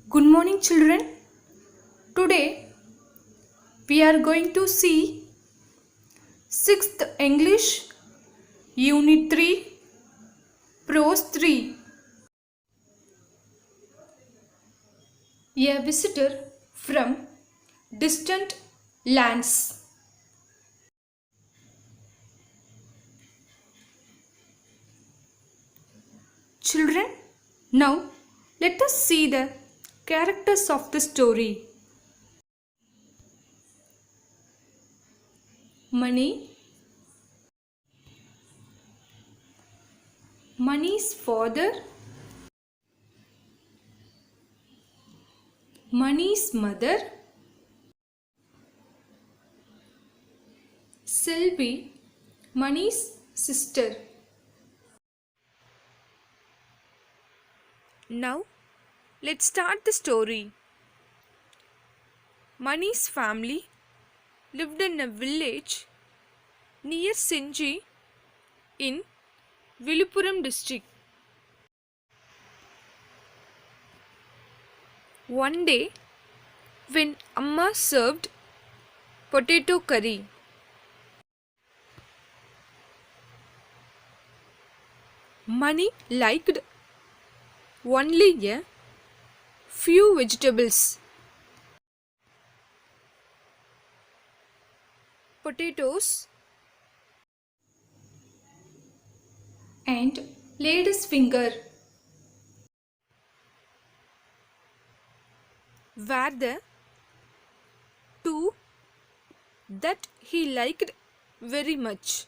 Good morning, children. Today we are going to see 6th English Unit 3 Prose 3. A visitor from distant lands. Children, now let us see the characters of the story. Money, Money's father, Money's mother, Selvi, Money's sister. Now, let's start the story. Mani's family lived in a village near Senji in Viluppuram district. One day, when Amma served potato curry, Mani liked only a few vegetables. Potatoes And laid his finger. were the two that he liked very much.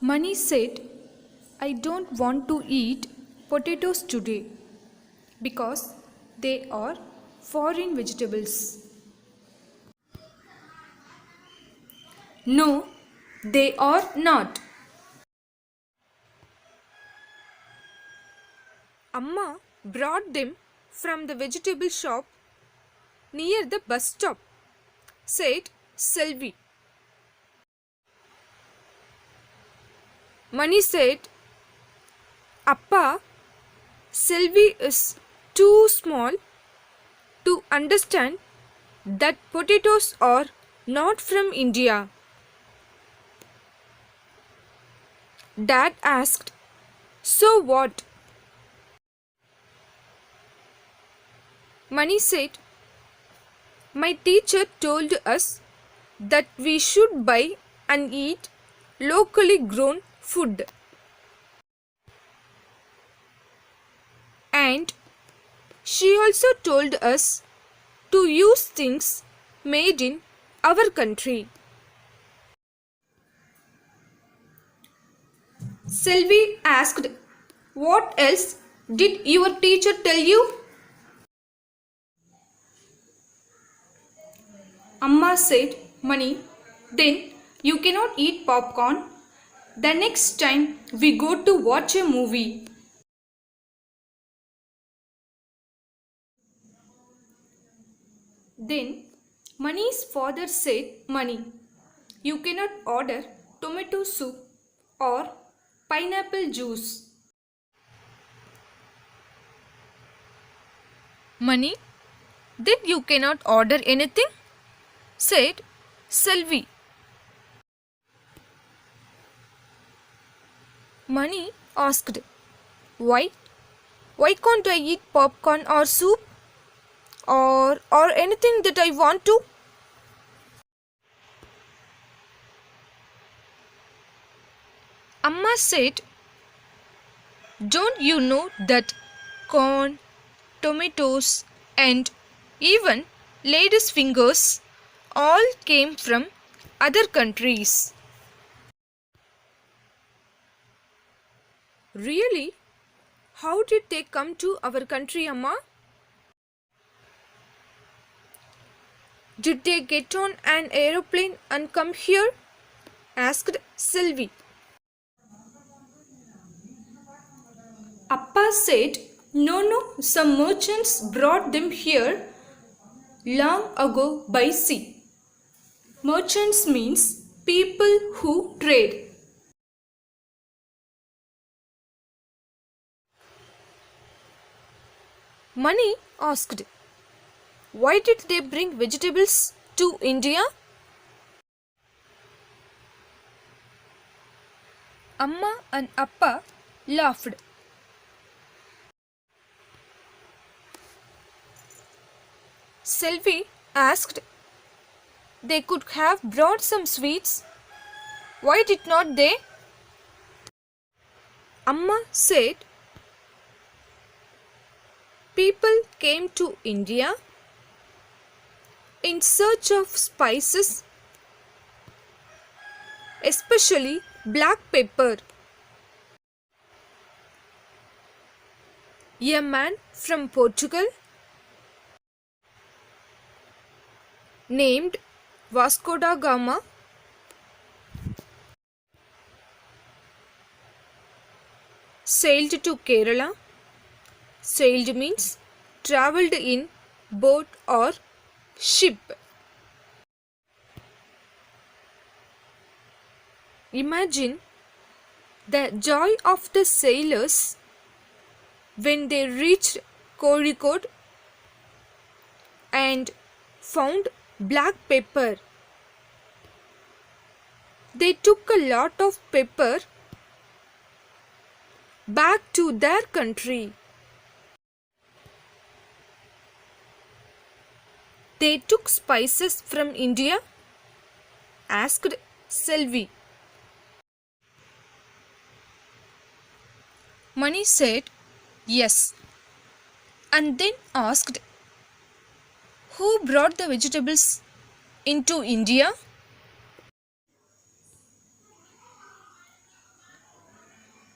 Money said, I don't want to eat potatoes today because they are foreign vegetables. No, they are not. Amma brought them from the vegetable shop near the bus stop, said Selvi. Mani said, Appa, Selvi is too small to understand that potatoes are not from India. Dad asked, So what? Mani said, My teacher told us that we should buy and eat locally grown food. And she also told us to use things made in our country. Selvi asked, What else did your teacher tell you? Amma said, Money, then you cannot eat popcorn the next time we go to watch a movie. Then Money's father said, Money, you cannot order tomato soup or pineapple juice. Mani, then you cannot order anything? Said Selvi. Mani asked, Why? Why can't I eat popcorn or soup? Or anything that I want to? Amma said, Don't you know that corn, tomatoes, and even ladies' fingers all came from other countries? Really? How did they come to our country, Amma? Did they get on an aeroplane and come here? Asked Sylvie. Appa said, No, some merchants brought them here long ago by sea. Merchants means people who trade. Mani asked, why did they bring vegetables to India? Amma and Appa laughed. Selvi asked, they could have brought some sweets. Why did not they? Amma said, people came to India in search of spices, especially black pepper. A man from Portugal named Vasco da Gama sailed to Kerala. Sailed means travelled in boat or ship. Imagine the joy of the sailors when they reached Kozhikode and found black pepper. They took a lot of pepper back to their country. They took spices from India? Asked Selvi. Mani said, yes, and then asked, who brought the vegetables into India?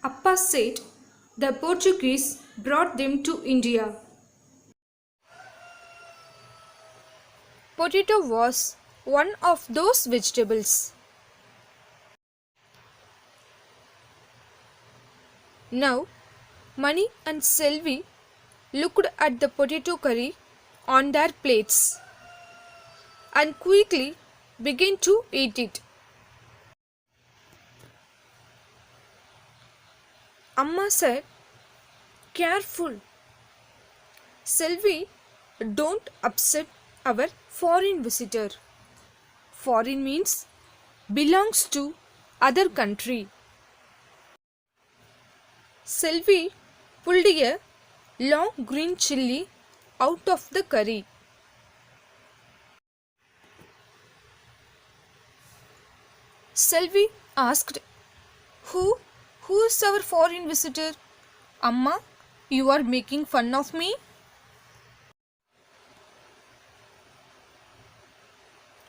Appa said the Portuguese brought them to India. Potato was one of those vegetables. Now, Mani and Selvi looked at the potato curry on their plates and quickly began to eat it. Amma said, careful. Selvi, don't upset our foreign visitor. Foreign means belongs to other country. Selvi pulled a long green chilli out of the curry. Selvi asked, Who's our foreign visitor? Amma, you are making fun of me?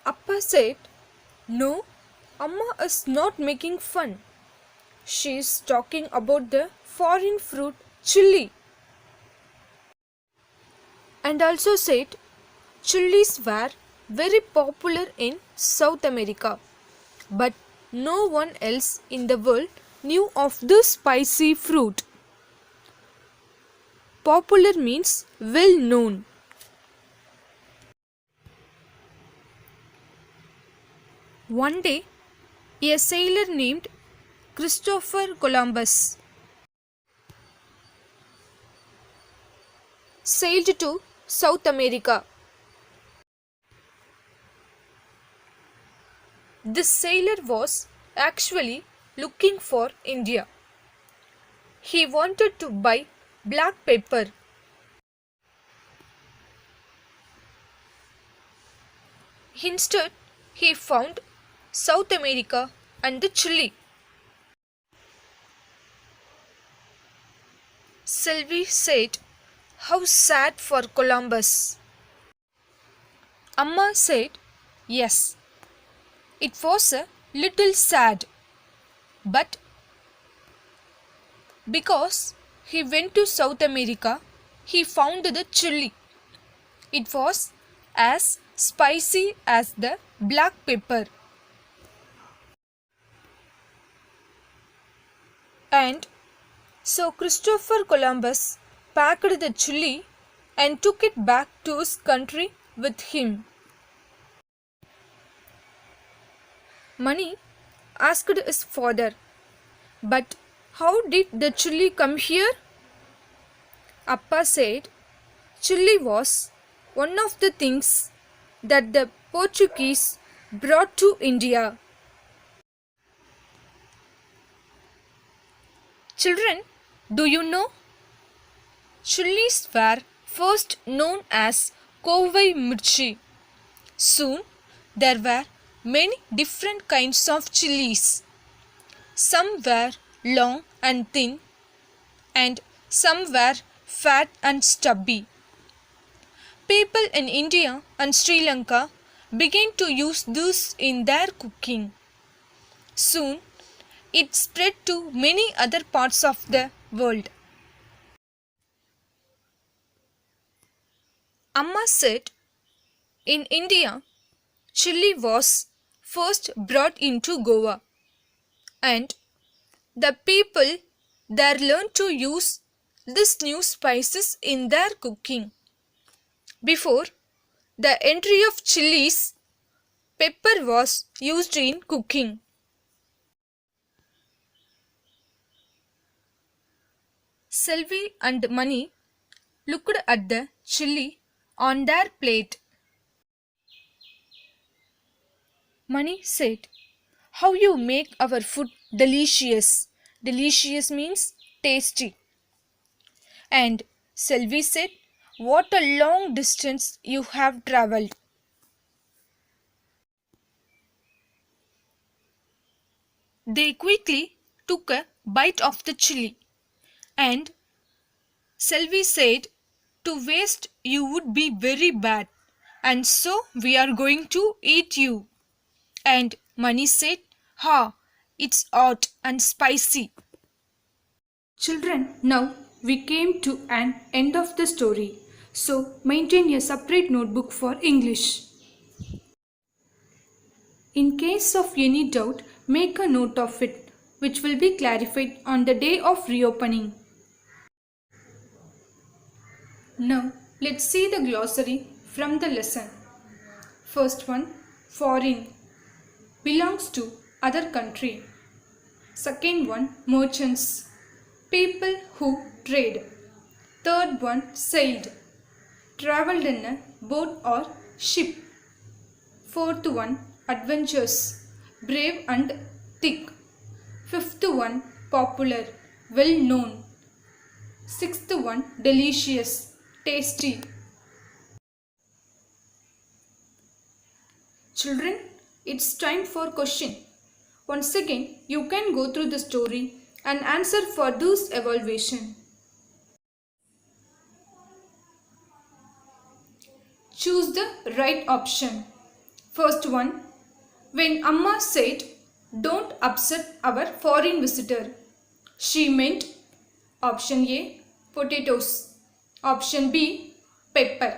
Appa said, no, Amma is not making fun. She is talking about the foreign fruit chili. And also said, chilies were very popular in South America, but no one else in the world knew of this spicy fruit. Popular means well known. One day, a sailor named Christopher Columbus sailed to South America. This sailor was actually looking for India. He wanted to buy black pepper. Instead, he found South America and the chili. Selvi said, how sad for Columbus. Amma said, yes, it was a little sad, but because he went to South America, he found the chili. It was as spicy as the black pepper. And so Christopher Columbus packed the chili and took it back to his country with him. Mani asked his father, but how did the chili come here? Appa said, chili was one of the things that the Portuguese brought to India. Children, do you know? Chilies were first known as Kovai Mirchi. Soon, there were many different kinds of chilies. Some were long and thin, and some were fat and stubby. People in India and Sri Lanka began to use this in their cooking. Soon, it spread to many other parts of the world. Amma said, in India, chili was first brought into Goa, and the people there learned to use these new spices in their cooking. Before the entry of chilies, pepper was used in cooking. Selvi and Mani looked at the chili on their plate. Mani said, "How you make our food delicious." Delicious means tasty. And Selvi said, "What a long distance you have travelled." They quickly took a bite of the chili, and Selvi said, "To waste you would be very bad, and so we are going to eat you." And Mani said, "Ha, it's hot and spicy." Children, now we came to an end of the story, so maintain a separate notebook for English. In case of any doubt, make a note of it, which will be clarified on the day of reopening. Now, let's see the glossary from the lesson. First one, foreign, belongs to other country. Second one, merchants, people who trade. Third one, sailed, travelled in a boat or ship. Fourth one, adventures, brave and thick. Fifth one, popular, well known. Sixth one, delicious, tasty. Children, it's time for question. Once again, you can go through the story and answer for this evaluation. Choose the right option. First one, when Amma said, "Don't upset our foreign visitor," she meant option A, potatoes. Option B, pepper.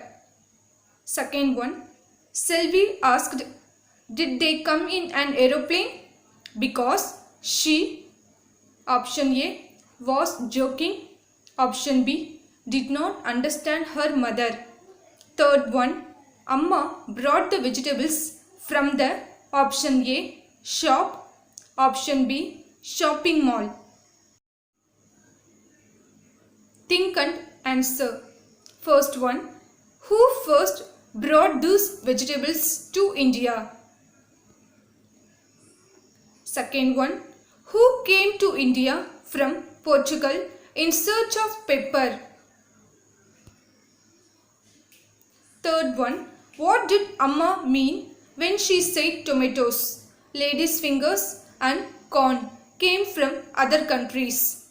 Second one, Selvi asked, "Did they come in an aeroplane?" Because she, option A, was joking. Option B, did not understand her mother. Third one, Amma brought the vegetables from the option A, shop. Option B, shopping mall. Think and answer. First one, who first brought these vegetables to India? Second one, who came to India from Portugal in search of pepper? Third one, what did Amma mean when she said tomatoes, ladies' fingers and corn came from other countries?